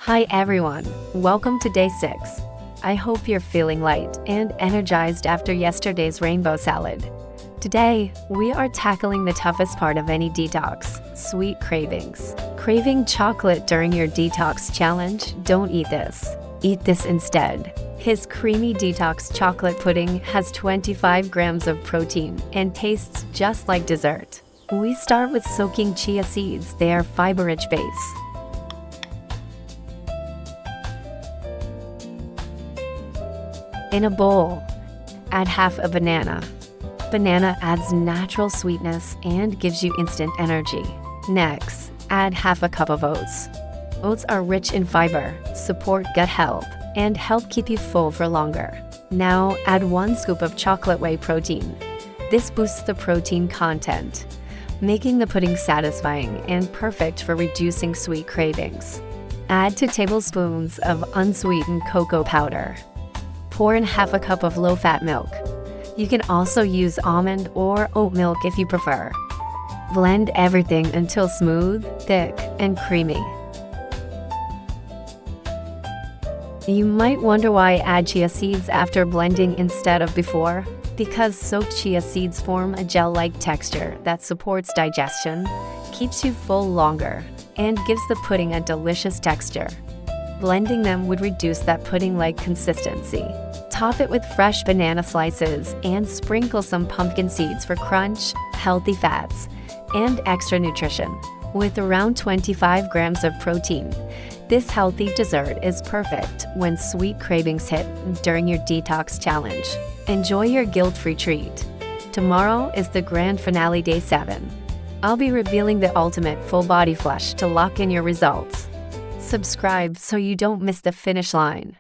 Hi everyone, welcome to day 6. I hope you're feeling light and energized after yesterday's rainbow salad. Today, we are tackling the toughest part of any detox, sweet cravings. Craving chocolate during your detox challenge? Don't eat this. Eat this instead. His creamy detox chocolate pudding has 25 grams of protein and tastes just like dessert. We start with soaking chia seeds. They are fiber-rich base. In a bowl, add half a banana. Banana adds natural sweetness and gives you instant energy. Next, add half a cup of oats. Oats are rich in fiber, support gut health, and help keep you full for longer. Now, add 1 scoop of chocolate whey protein. This boosts the protein content, making the pudding satisfying and perfect for reducing sweet cravings. Add 2 tablespoons of unsweetened cocoa powder. Pour in half a cup of low-fat milk. You can also use almond or oat milk if you prefer. Blend everything until smooth, thick, and creamy. You might wonder why I add chia seeds after blending instead of before. Because soaked chia seeds form a gel-like texture that supports digestion, keeps you full longer, and gives the pudding a delicious texture. Blending them would reduce that pudding-like consistency. Top it with fresh banana slices and sprinkle some pumpkin seeds for crunch, healthy fats, and extra nutrition. With around 25 grams of protein, this healthy dessert is perfect when sweet cravings hit during your detox challenge. Enjoy your guilt-free treat. Tomorrow is the grand finale, day 7. I'll be revealing the ultimate full-body flush to lock in your results. Subscribe so you don't miss the finish line.